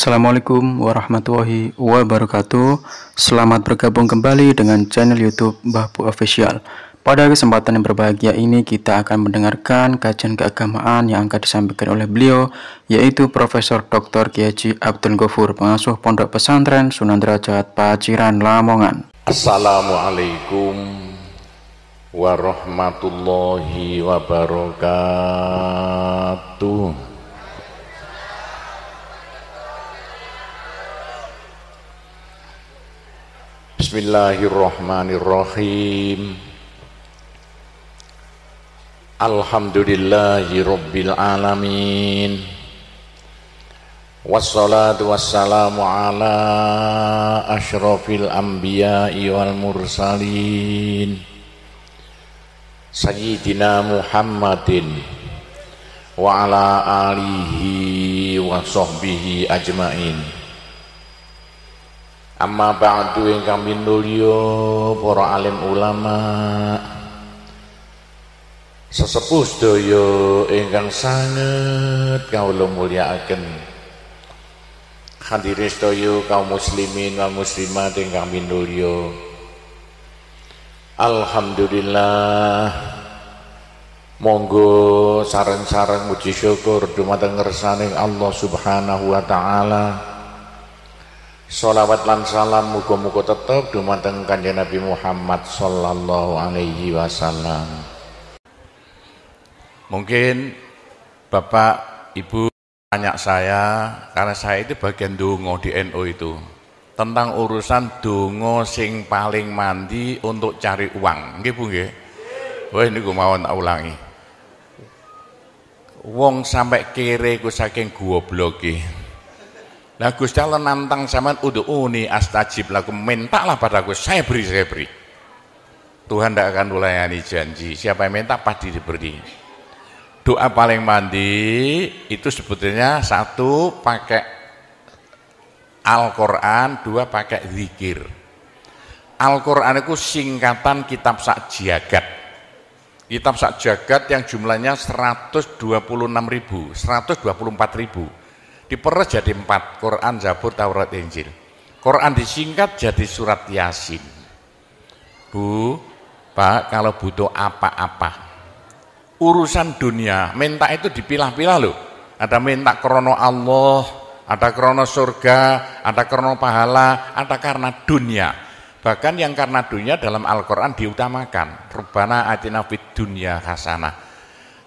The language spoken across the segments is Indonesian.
Assalamualaikum warahmatullahi wabarakatuh. Selamat bergabung kembali dengan channel YouTube Mbah Bu Official. Pada kesempatan yang berbahagia ini kita akan mendengarkan kajian keagamaan yang akan disampaikan oleh beliau, yaitu Profesor Dr. Kiai Haji Abdul Ghafur, pengasuh Pondok Pesantren Sunan Derajat Paciran, Lamongan. Assalamualaikum warahmatullahi wabarakatuh. Bismillahirrahmanirrahim. Alhamdulillahi rabbil alamin. Wassalatu wassalamu ala asyrafil anbiya'i wal mursalin Sayyidina Muhammadin wa ala alihi wa sahbihi ajmain. Amma ba'du ingkang minulya para alim ulama, sesepuh sedaya ingkang sanget kawula mulyakaken, hadirin sedaya kaum muslimin wal muslimat ingkang minulya. Alhamdulillah, monggo sareng-sareng muji syukur dumateng ngersaning Allah Subhanahu wa taala. Sholawat lan salam muga-muga tetep dumateng Kanjeng Nabi Muhammad sallallahu alaihi wasallam. Mungkin Bapak Ibu tanya saya, karena saya itu bagian donga di NU itu, tentang urusan donga sing paling mandi untuk cari uang. Nggih Bu nggih? Wah niku mawon tak ulangi. Wong sampai kere ku saking gobloke. Nah Gusti Allah nantang sampean ud'uni astajib lakum, mintalah padaku, saya beri. Tuhan tidak akan melayani janji, siapa yang minta pasti diberi. Doa paling mandi itu sebetulnya satu pakai Al-Quran, dua pakai zikir. Al-Quran itu singkatan kitab sak jagat. Kitab sak jagat yang jumlahnya 124.000 diperes jadi 4, Quran, Zabur, Taurat, Injil. Quran disingkat jadi surat Yasin. Bu, Pak, kalau butuh apa-apa urusan dunia, minta itu dipilah-pilah loh. Ada minta krono Allah, ada krono surga, ada krono pahala, ada karena dunia. Bahkan yang karena dunia dalam Al-Quran diutamakan. Rabbana atina fid dunya hasanah.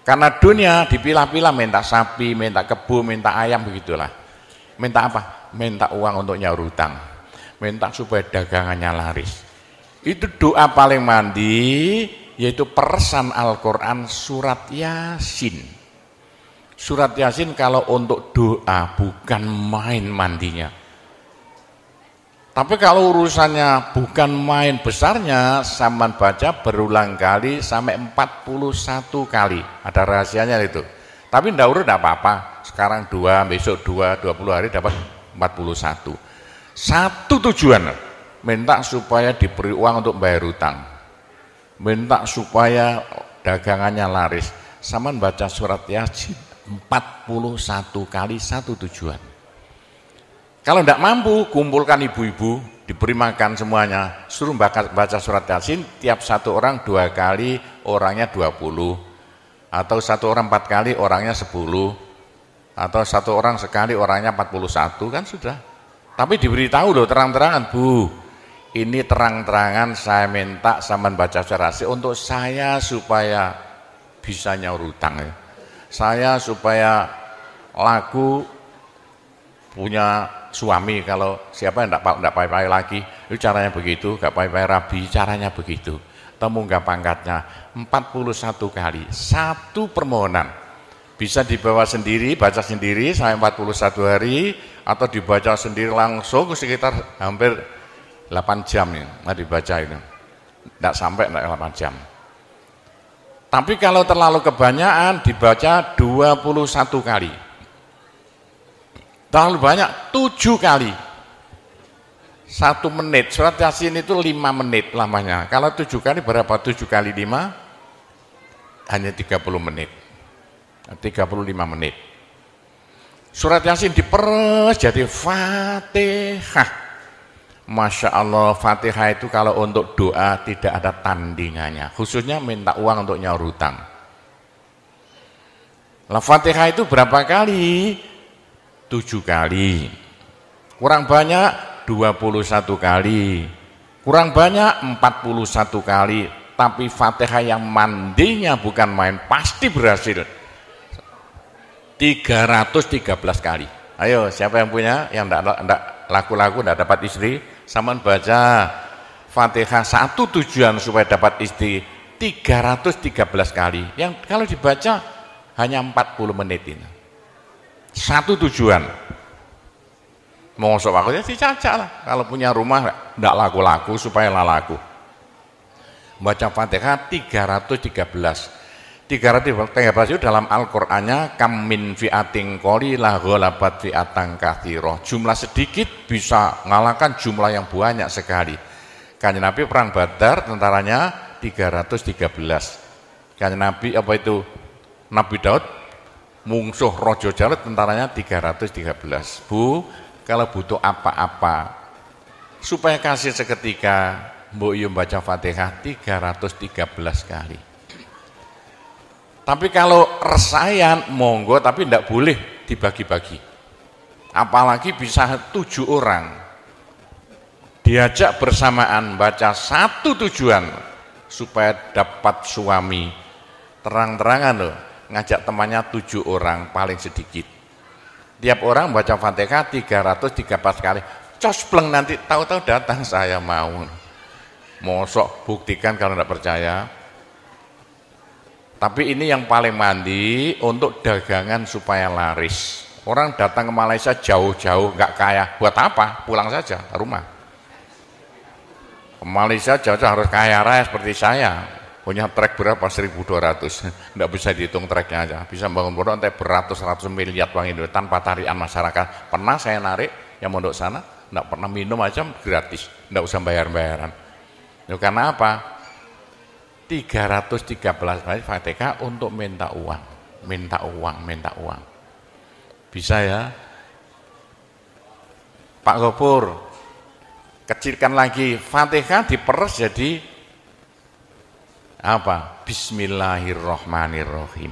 Karena dunia dipilah-pilah, minta sapi, minta kebo, minta ayam, begitulah. Minta apa? Minta uang untuk nyaur hutang. Minta supaya dagangannya laris. Itu doa paling mandi, yaitu peresan Al-Quran surat Yasin. Surat Yasin kalau untuk doa bukan main mandinya. Tapi kalau urusannya bukan main besarnya, sampean baca berulang kali sampai 41 kali. Ada rahasianya itu. Tapi ndak urut enggak apa-apa. Sekarang 2, besok 2, 20 hari dapat 41. Satu tujuan, minta supaya diberi uang untuk bayar hutang. Minta supaya dagangannya laris. Sampean baca surat Yasin 41 kali, satu tujuan. Kalau tidak mampu, kumpulkan ibu-ibu, diberi makan semuanya, suruh baca surat Yasin, tiap satu orang 2 kali, orangnya 20, atau satu orang 4 kali, orangnya 10, atau satu orang sekali, orangnya 41, kan sudah. Tapi diberitahu loh terang-terangan, Bu, ini terang-terangan saya minta sampean baca surat Yasin untuk saya supaya bisa nyaur hutang ya. Saya supaya laku punya suami, kalau siapa yang tidak pai-pai lagi, itu caranya begitu, gak pai-pai rabi, caranya begitu. Temu gak pangkatnya, 41 kali, satu permohonan. Bisa dibawa sendiri, baca sendiri sampai 41 hari, atau dibaca sendiri langsung sekitar hampir 8 jam ya, dibaca itu. Tidak sampai 8 jam. Tapi kalau terlalu kebanyakan, dibaca 21 kali. Terlalu banyak 7 kali 1 menit. Surat Yasin itu 5 menit lamanya. Kalau 7 kali berapa? 7 kali 5 hanya 30 menit, 35 menit. Surat Yasin diperes jadi Fatihah. Masya Allah, Fatihah itu kalau untuk doa tidak ada tandingannya, khususnya minta uang untuk nyaur hutang. Lah Fatihah itu berapa kali? 7 kali. Kurang banyak 21 kali. Kurang banyak 41 kali. Tapi Fatihah yang mandinya bukan main, pasti berhasil 313 kali. Ayo, siapa yang punya, yang enggak laku-laku, enggak dapat istri, sama baca Fatihah, satu tujuan supaya dapat istri 313 kali. Yang kalau dibaca hanya 40 menit ini. Satu tujuan. Mosok aku ya dicacak lah. Kalau punya rumah enggak laku-laku supaya laku. Baca Fatihah 313. 313 itu dalam Al-Qur'annya kam min fi'atin qalilah ghalabat fi'atan katsirah. Jumlah sedikit bisa mengalahkan jumlah yang banyak sekali. Kanjeng Nabi perang Badar tentaranya 313. Kanjeng Nabi apa itu? Nabi Daud mungsuh Raja Jalut tentaranya 313. Bu, kalau butuh apa-apa supaya kasih seketika, mbok yo baca Fatihah 313 kali. Tapi kalau resayan monggo, tapi tidak boleh dibagi-bagi. Apalagi bisa 7 orang diajak bersamaan baca satu tujuan supaya dapat suami. Terang-terangan loh, ngajak temannya 7 orang paling sedikit. Tiap orang baca Fatihah 313 kali. Cospleng nanti tahu-tahu datang saya mau. Mosok buktikan kalau tidak percaya. Tapi ini yang paling mandi untuk dagangan supaya laris. Orang datang ke Malaysia jauh-jauh nggak kaya, buat apa? Pulang saja ke rumah. Ke Malaysia jauh-jauh harus kaya raya seperti saya. Punya trek berapa? 1.200. Nggak bisa dihitung treknya aja. Bisa bangun pondok nanti beratus-ratus miliar uang Indonesia tanpa tarian masyarakat. Pernah saya narik yang mondok sana, nggak pernah minum aja gratis, nggak usah bayar-bayaran. Ya, karena apa? 313 kali Fatihah untuk minta uang, minta uang, minta uang. Bisa ya? Pak Gopur, kecilkan lagi, Fatihah diperes jadi apa? Bismillahirrahmanirrahim.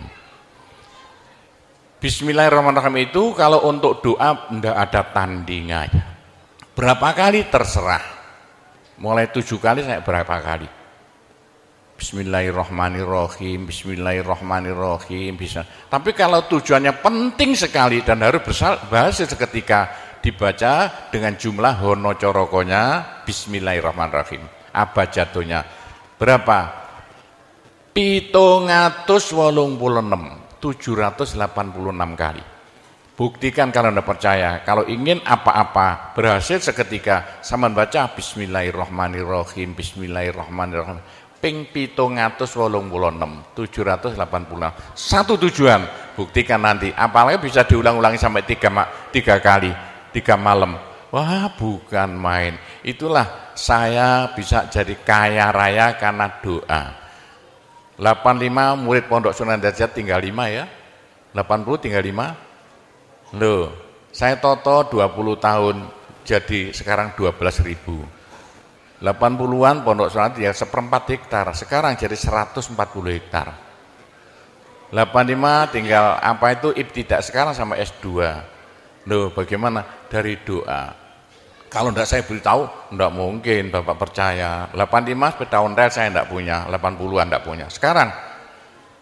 Bismillahirrahmanirrahim itu kalau untuk doa tidak ada tandingannya. Berapa kali terserah. Mulai 7 kali saya berapa kali. Bismillahirrahmanirrahim, Bismillahirrahmanirrahim bisa. Tapi kalau tujuannya penting sekali dan harus berhasil seketika, dibaca dengan jumlah hono corokonya Bismillahirrahmanirrahim. Abjadnya berapa? 786 kali. Buktikan kalau Anda percaya. Kalau ingin apa-apa berhasil seketika, sama baca Bismillahirrahmanirrahim, Bismillahirrahmanirrahim. Ping 786. Satu tujuan, buktikan nanti. Apalagi bisa diulang-ulangi sampai 3 kali, 3 malam. Wah, bukan main. Itulah saya bisa jadi kaya raya karena doa. 85 murid Pondok Sunan Derajat tinggal 5 ya. 80 tinggal 5. Loh, saya toto 20 tahun jadi sekarang 12.000. 80-an Pondok Sunan ya 1/4 hektar, sekarang jadi 140 hektar. 85 tinggal apa itu ibtidak sekarang sama S2. Loh, bagaimana? Dari doa. Kalau enggak saya beritahu, enggak mungkin Bapak percaya. 85 sepeda ontel saya enggak punya, 80-an enggak punya. Sekarang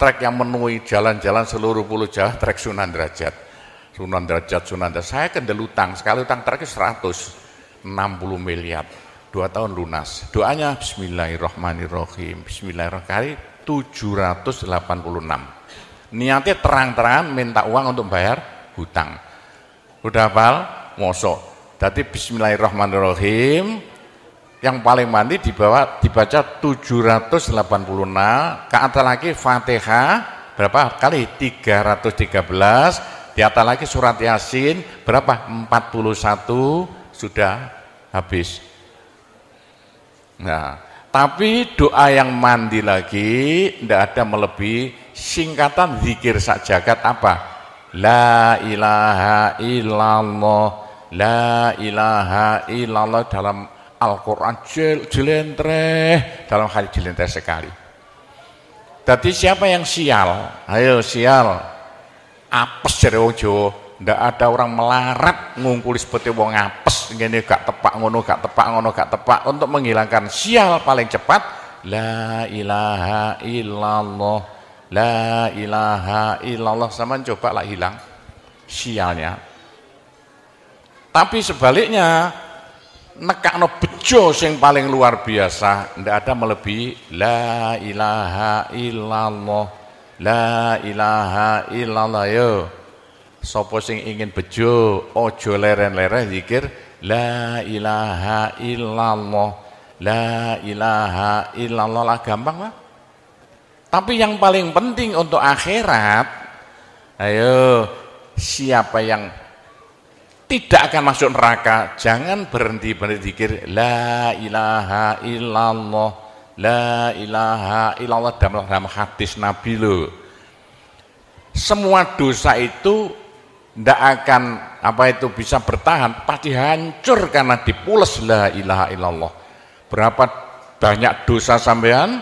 trek yang memenuhi jalan-jalan seluruh pulau Jawa, trek Sunan Derajat. Sunan Derajat. Saya kendel utang, sekali utang treknya 160 miliar. 2 tahun lunas. Doanya Bismillahirrahmanirrahim. Bismillahirrahmanirrahim 786. Niatnya terang-terangan minta uang untuk bayar hutang. Udah hafal? Mosok. Jadi Bismillahirrahmanirrahim yang paling mandi dibaca 786, ke atas lagi Fatihah berapa kali? 313, di atas lagi surat Yasin berapa? 41, sudah habis. Nah, tapi doa yang mandi lagi tidak ada melebihi singkatan zikir sak jagat apa? La ilaha illallah, la ilaha illallah dalam Al-Quran jelentreh, dalam hadis jelentreh sekali. Jadi siapa yang sial? Ayo sial. Apes dari wong Jawa. Ndak ada orang melarat ngungkuli seperti wong apes. Ngene gak tepak ngono, gak tepak ngono, gak tepak. Untuk menghilangkan sial paling cepat, la ilaha illallah, la ilaha illallah. Sama coba lah hilang sialnya. Tapi sebaliknya, nekakno bejo sing paling luar biasa, ndak ada melebihi la ilaha illallah, la ilaha illallah. Yo sapa sing ingin bejo ojo leren-leren zikir la ilaha illallah, la ilaha illallah lah, gampang lah. Tapi yang paling penting untuk akhirat, ayo siapa yang tidak akan masuk neraka, jangan berhenti berzikir la ilaha illallah, la ilaha illallah. Dalam hadis Nabi loh, semua dosa itu tidak akan bisa bertahan, pasti hancur karena dipules la ilaha illallah. Berapa banyak dosa sampean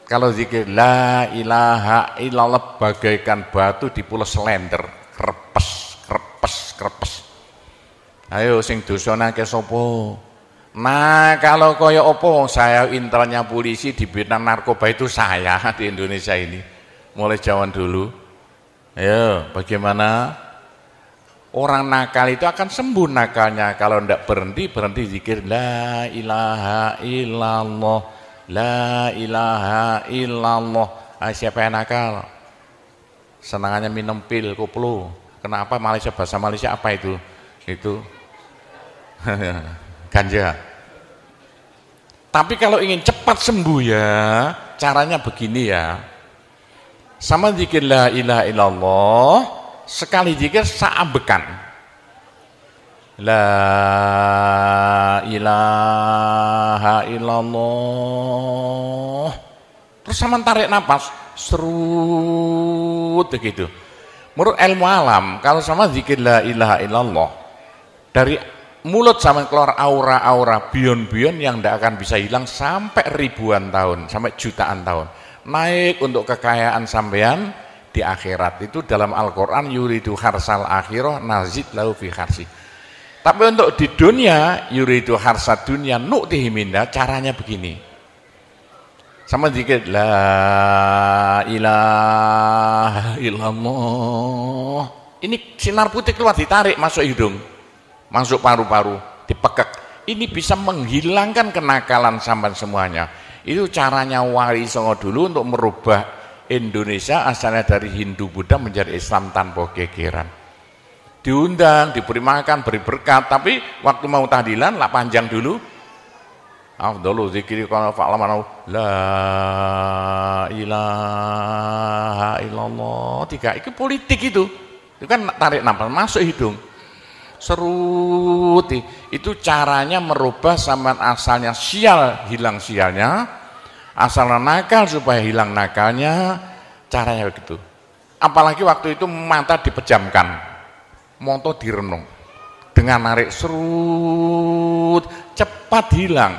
kalau zikir la ilaha illallah bagaikan batu dipules lender, krepes krepes krepes. Ayo sing dosane akeh sapa? Nah, kalau koyo opo, saya intelnya polisi di bidang narkoba itu saya di Indonesia ini. Mulai zaman dulu. Ayo, bagaimana? Orang nakal itu akan sembuh nakalnya kalau ndak berhenti zikir la ilaha illallah, la ilaha illallah. Siapa yang nakal? Senangannya minum pil koplo. Kenapa Malaysia, bahasa Malaysia apa itu? Itu ganja. Tapi kalau ingin cepat sembuh ya, caranya begini ya. Sama zikir la ilaha illallah, sekali zikir saambekan. La ilaha illallah. Terus sama tarik napas, serut begitu. Menurut ilmu alam, kalau sama zikir la ilaha illallah, dari mulut sama keluar aura-aura bion-bion yang tidak akan bisa hilang sampai ribuan tahun, sampai jutaan tahun. Naik untuk kekayaan sampean di akhirat. Itu dalam Al-Quran, yuridu harsal akhirah nazid lahu fi harsi. Tapi untuk di dunia, yuridu harsad dunia nu'tihi minda, caranya begini. Sama dikit la ilaha illallah. Ini sinar putih keluar, ditarik masuk hidung, masuk paru-paru, dipekek. Ini bisa menghilangkan kenakalan sampai semuanya. Itu caranya Wali Songo dulu untuk merubah Indonesia asalnya dari Hindu Buddha menjadi Islam tanpa gegeran. Diundang, diberi makan, beri berkat, tapi waktu mau tahlilan lah panjang dulu. Afdalu zikri kana fa'laman la ilaha illallah. Tiga, itu politik itu. Itu kan tarik nafas masuk hidung. Serut. Itu caranya merubah sampean asalnya sial, hilang sialnya. Asalnya nakal supaya hilang nakalnya. Caranya begitu. Apalagi waktu itu mata dipejamkan, moto direnung. Dengan narik serut, cepat hilang.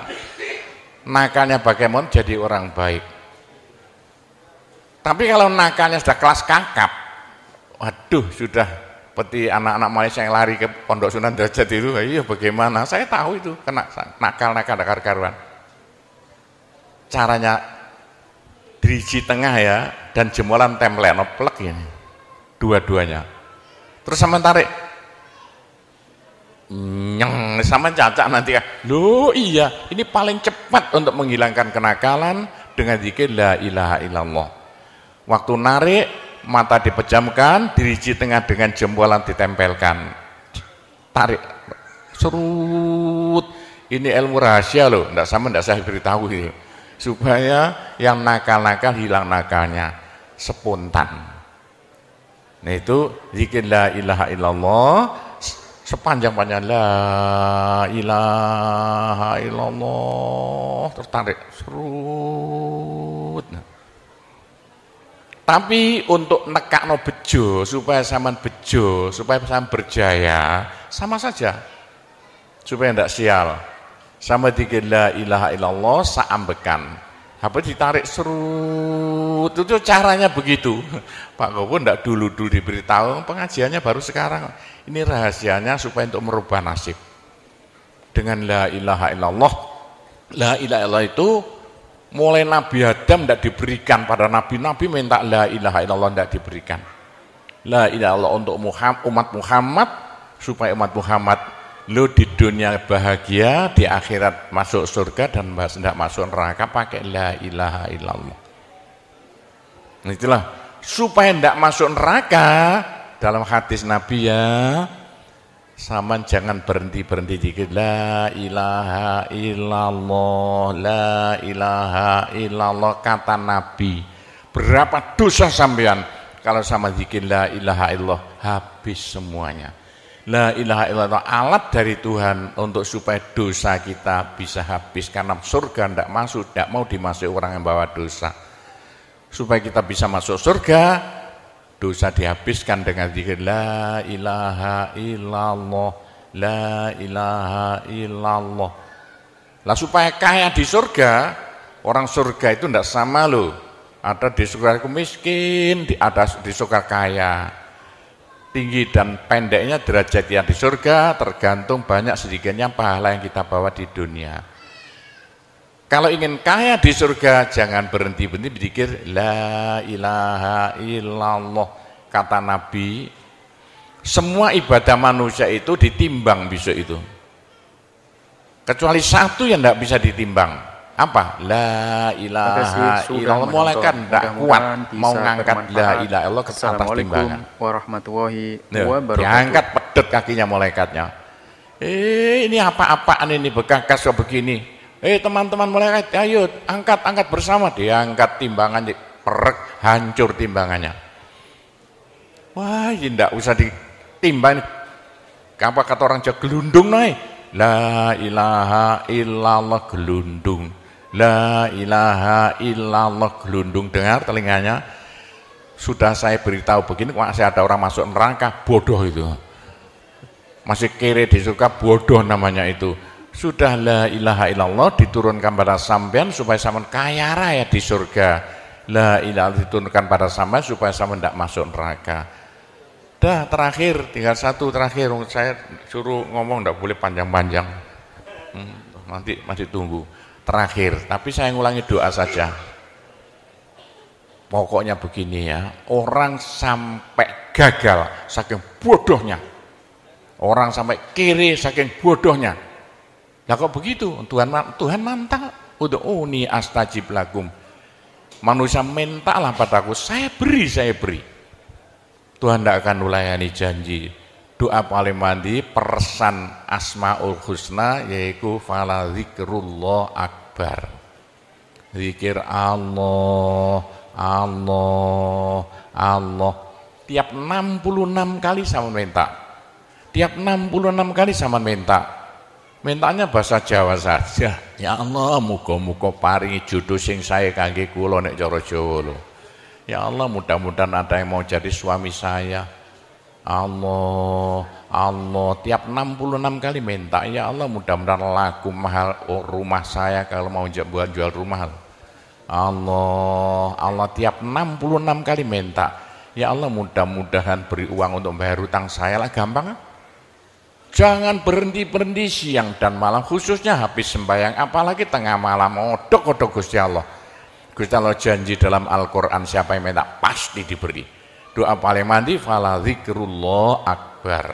Nakalnya bagaimana jadi orang baik. Tapi kalau nakalnya sudah kelas kakap, waduh sudah seperti anak-anak Malaysia yang lari ke Pondok Sunan Derajat itu, iya bagaimana? Saya tahu itu kena nakal-nakal karuan. Caranya driji tengah ya, dan jemulan template plek ini, dua-duanya. Terus sama tarik, nyeng sama cacak nanti kan. Loh iya, ini paling cepat untuk menghilangkan kenakalan dengan zikir la ilaha illallah. Waktu narik, mata dipejamkan, diriji tengah dengan jempolan ditempelkan. Tarik, serut. Ini ilmu rahasia loh, enggak saya beritahu itu. Supaya yang nakal-nakal hilang nakalnya spontan. Nah itu zikir la ilaha illallah. Sepanjang-panjang la ilaha illallah, tertarik serut. Tapi untuk nekakno bejo, supaya sampean bejo, supaya sampean berjaya, sama saja. Supaya ndak sial. Sama dikir la ilaha illallah saambekan. Apa ditarik serut, itu caranya begitu. Pak Gowo ndak dulu diberitahu, pengajiannya baru sekarang. Ini rahasianya supaya untuk merubah nasib. Dengan la ilaha illallah. La ilaha illallah itu mulai Nabi Adam tidak diberikan pada nabi-nabi minta la ilaha illallah tidak diberikan. La ilaha illallah untuk umat Muhammad supaya umat Muhammad lo di dunia bahagia, di akhirat masuk surga dan tidak masuk neraka pakai la ilaha illallah. Itulah supaya tidak masuk neraka dalam hadis Nabi ya. Sama jangan berhenti dikit la ilaha illallah, la ilaha illallah kata Nabi. Berapa dosa sampean kalau sama dikit la ilaha illallah habis semuanya. La ilaha illallah alat dari Tuhan untuk supaya dosa kita bisa habis karena surga tidak masuk, tidak mau dimasuki orang yang bawa dosa. Supaya kita bisa masuk surga, dosa dihabiskan dengan zikir la ilaha illallah, la ilaha illallah. Lah supaya kaya di surga, orang surga itu tidak sama loh. Ada di surga miskin, ada di surga kaya. Tinggi dan pendeknya derajat yang di surga tergantung banyak sedikitnya pahala yang kita bawa di dunia. Kalau ingin kaya di surga, jangan berhenti berzikir la ilaha illallah. Kata Nabi, semua ibadah manusia itu ditimbang besok itu. Kecuali satu yang tidak bisa ditimbang. Apa? La ilaha illallah. Malaikat tidak kuat mau ngangkat la ilaha illallah ke atas timbangan. Warahmatullahi wabarakatuh. Diangkat pedet kakinya malaikatnya. Ini apa-apaan ini bekas begini. Teman-teman malaikat, ayo angkat bersama. Diangkat timbangannya, perek, hancur timbangannya. Wah, ini tidak usah ditimbang. Apa kata orang Jawa, gelundung naik. La ilaha illallah gelundung. La ilaha illallah gelundung. Dengar telinganya. Sudah saya beritahu begini, masih ada orang masuk neraka, bodoh itu. Masih kere di surga, bodoh namanya itu. Sudah la ilaha illallah diturunkan pada sampean supaya sampean kaya raya di surga. La ilaha diturunkan pada sampean supaya sampean tidak masuk neraka. Dah terakhir, tinggal satu terakhir. Saya suruh ngomong tidak boleh panjang-panjang. Nanti masih tunggu. Terakhir, tapi saya ngulangi doa saja. Pokoknya begini ya, orang sampai gagal saking bodohnya. Orang sampai kiri saking bodohnya. Lah kok begitu? Tuhan mantap. Ud'uni astajib lakum. Manusia mintalah padaku, saya beri. Tuhan tidak akan melayani janji. Doa paling mandi persan Asmaul Husna yaitu fala zikrullah akbar. Zikir Allah. Tiap 66 kali sama minta. Tiap 66 kali sama minta. Mintanya bahasa Jawa saja. Ya Allah, muga-muga paringi jodoh sing sae kangge kula nek cara Jawa lho. Ya Allah, mudah-mudahan ada yang mau jadi suami saya. Allah, tiap 66 kali minta. Ya Allah, mudah-mudahan laku mahal rumah saya kalau mau jual rumah. Allah, tiap 66 kali minta. Ya Allah, mudah-mudahan beri uang untuk bayar hutang saya lah, gampang. Jangan berhenti siang dan malam, khususnya habis sembahyang, apalagi tengah malam. Odok-odok Gusti Allah. Gusti Allah janji dalam Al-Quran, siapa yang minta pasti diberi. Doa paling mandi fala zikrullah akbar.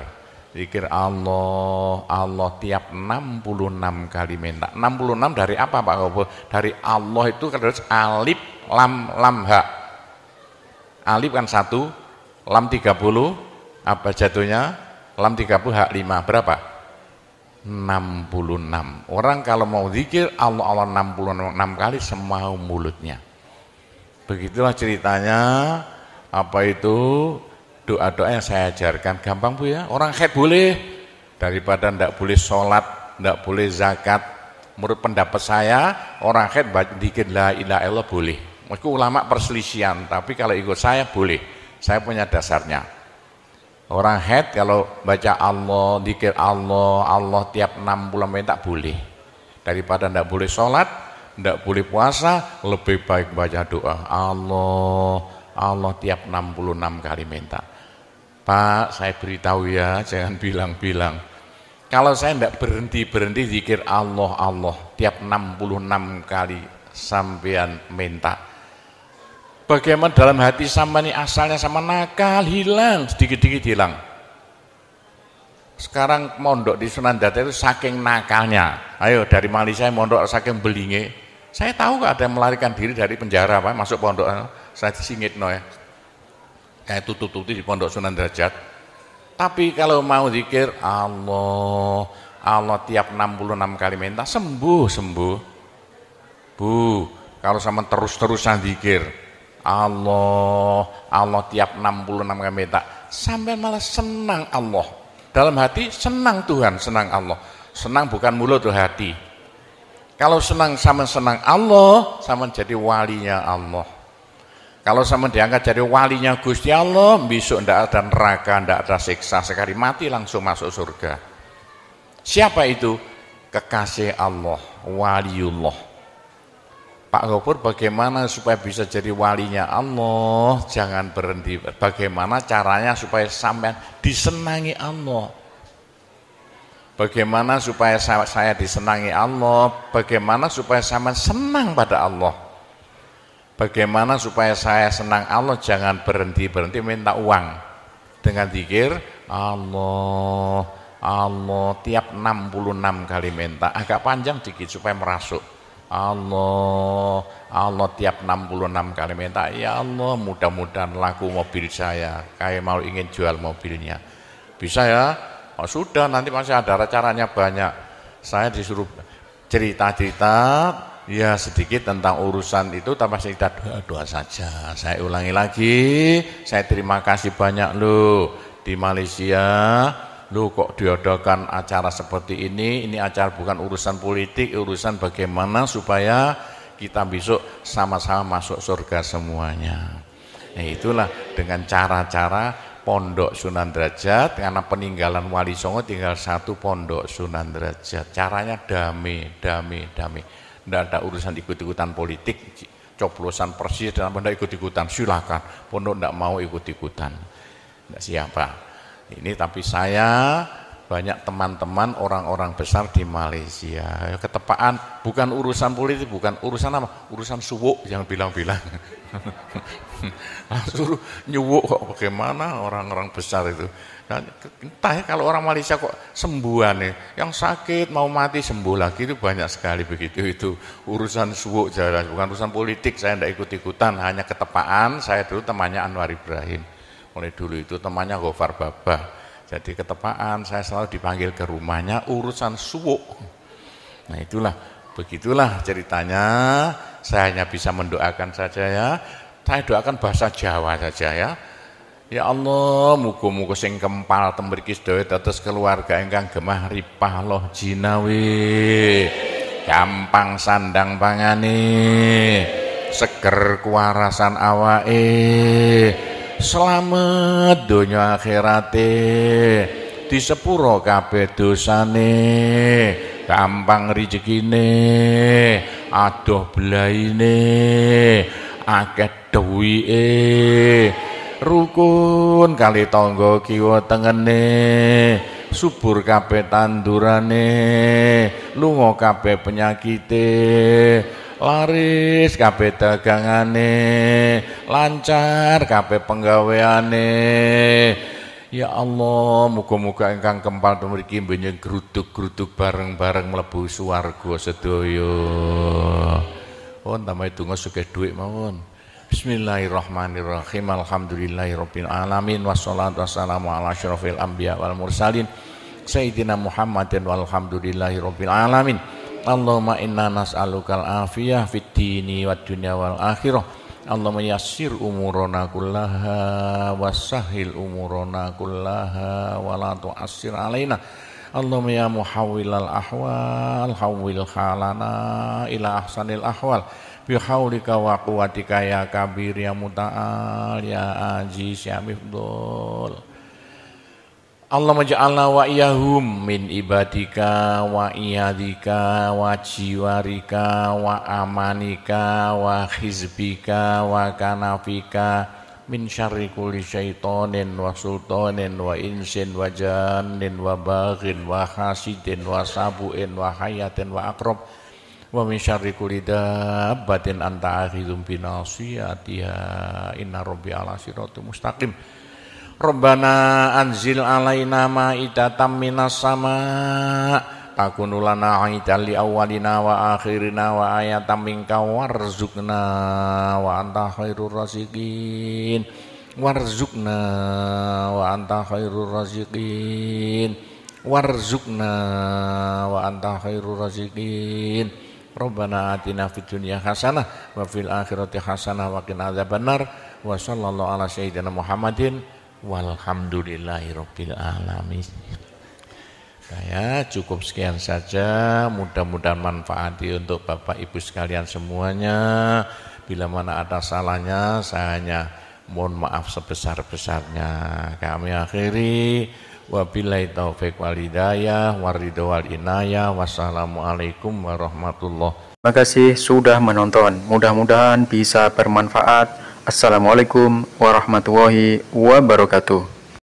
Zikir Allah tiap 66 kali minta. 66 dari apa Pak Gobo? Dari Allah itu terus alif lam ha. Alif kan 1, lam 30, apa jatuhnya? Lam 30 hak 5, berapa? 66. Orang kalau mau zikir Allah 66 kali semau mulutnya. Begitulah ceritanya. Apa itu doa-doa yang saya ajarkan, gampang Bu ya. Orang haid boleh, daripada ndak boleh sholat, ndak boleh zakat. Menurut pendapat saya orang haid zikir la ilaha illallah boleh. Itu ulama perselisihan, tapi kalau ikut saya boleh. Saya punya dasarnya. Orang haid kalau baca Allah, zikir Allah, Allah tiap 60 menit tak boleh. Daripada ndak boleh sholat, ndak boleh puasa, lebih baik baca doa Allah, Allah tiap 66 kali minta. Pak, saya beritahu ya, jangan bilang-bilang. Kalau saya ndak berhenti zikir Allah, Allah tiap 66 kali sampean minta. Bagaimana dalam hati sama ini asalnya sama nakal, hilang, sedikit-sedikit hilang. Sekarang mondok di Sunan Data itu saking nakalnya. Ayo dari Malaysia mondok saking belinge. Saya tahu kok ada yang melarikan diri dari penjara, Pak, masuk pondok. Saya disingit no ya. Kayak tutup-tutup di pondok Sunan Derajat. Tapi kalau mau zikir Allah, Allah tiap 66 kali minta sembuh. Bu, kalau sama terus-terusan zikir Allah, Allah tiap 66 kali minta, sampai malah senang Allah. Dalam hati senang Tuhan, senang Allah. Senang bukan mulut tuh hati. Kalau senang sama senang Allah, sama jadi walinya Allah. Kalau sama diangkat jadi walinya Gusti Allah, besok ndak ada neraka, ndak ada siksa, sekali mati langsung masuk surga. Siapa itu? Kekasih Allah, waliullah. Pak Gopur bagaimana supaya bisa jadi walinya Allah? Jangan berhenti. Bagaimana caranya supaya sampai disenangi Allah? Bagaimana supaya saya disenangi Allah? Bagaimana supaya sama senang pada Allah? Bagaimana supaya saya senang Allah? Jangan berhenti minta uang. Dengan zikir Allah, Allah tiap 66 kali minta. Agak panjang dikit supaya merasuk. Allah, Allah tiap 66 kali minta. Ya Allah, mudah-mudahan laku mobil saya. Kayak mau ingin jual mobilnya. Bisa ya? Oh, sudah, nanti masih ada caranya banyak. Saya disuruh cerita-cerita ya sedikit tentang urusan itu, tanpa cerita doa saja. Saya ulangi lagi, saya terima kasih banyak loh di Malaysia. Loh kok diadakan acara seperti ini acara bukan urusan politik, urusan bagaimana supaya kita besok sama-sama masuk surga semuanya. Nah itulah dengan cara-cara Pondok Sunan Derajat, karena peninggalan Wali Songo tinggal satu Pondok Sunan Derajat. Caranya damai. Tidak ada urusan ikut-ikutan politik, coblosan persis dan tidak ikut-ikutan, silakan. Pondok tidak mau ikut-ikutan, tidak siapa. Ini tapi saya banyak teman-teman orang-orang besar di Malaysia. Ketepaan bukan urusan politik, bukan urusan apa? Urusan suwuk, jangan bilang-bilang. Suruh nyuwuk kok bagaimana orang-orang besar itu. Nah, entah ya kalau orang Malaysia kok sembuhan nih, yang sakit mau mati sembuh lagi itu banyak sekali begitu. Itu urusan suwuk jelas, bukan urusan politik. Saya tidak ikut-ikutan, hanya ketepaan. Saya dulu temannya Anwar Ibrahim, mulai dulu itu temannya Gofar Babah. Jadi ketepaan saya selalu dipanggil ke rumahnya urusan suwuk. Nah itulah, begitulah ceritanya. Saya hanya bisa mendoakan saja ya. Saya doakan bahasa Jawa saja ya. Ya Allah, muga-muga sing kempal tembriki sedaya dados keluarga ingkang gemah ripah loh jinawi. Gampang sandang pangane, seger kuwarasan awake. Selamat donya akhirate, di sepuro kabeh dosane, gampang rezekine, adoh belaine, akeh duwike, rukun kali tangga kiwa tengene, subur kabeh tandurane, lunga kabeh penyakite, laris kabeh dagangane, lancar kabeh penggaweane. Ya Allah, muga-muga ingkang kempal mriki mbenjing gruduk-gruduk bareng-bareng mlebu swarga sedaya. Pun tambahi donga sugih dhuwit mawon. Bismillahirrahmanirrahim. Alhamdulillahirabbil alamin wassalatu wassalamu ala asyrofil anbiya wal mursalin sayyidina Muhammadin walhamdulillahirabbil alamin. Allahumma inna nas'alukal afiyah fid dini wad dunya wal akhirah. Allahumma yassir umurana kullaha wassahhil umurana kullaha wa la tu'assir alaina. Allahumma ya muhawwilal ahwal hawwil halana ila ahsanil ahwal bihaulika wa quwwatika ya kabir ya muta'al ya aziz ya mifdul. Allahumma ja'alna wa iyahum min ibadika wa iyadika wa jiwarika wa amanika wa hizbika wa kanafika min syarri kulli syaitonin wa sultanin wa insin wa jannin wa baghin wa hasidin wa sabu'in wa hayatin wa akrob wa min syarri kulli dabbatin anta akhidhum binasiyatiha inna rabbi ala siratul mustaqim. Rabbana anzil alaina ma'idatan minas sama takunu lana aidan li awwalina wa akhirina wa ayatan minka warzuqna wa anta khairur raziqin warzuqna wa anta khairur raziqin warzuqna wa anta khairur raziqin. Rabbana atina fid dunya hasanah wa fil akhirati hasanah wa qina adzabannar wa sallallahu ala sayyidina Muhammadin walhamdulillahirabbil alamin. Cukup sekian saja, mudah-mudahan manfaati untuk Bapak Ibu sekalian semuanya. Bila mana ada salahnya, saya hanya mohon maaf sebesar-besarnya. Kami akhiri, wabillahi taufiq wal hidayah, waridho wal inayah, wassalamualaikum warahmatullahi. Terima kasih sudah menonton, mudah-mudahan bisa bermanfaat. Assalamualaikum warahmatullahi wabarakatuh.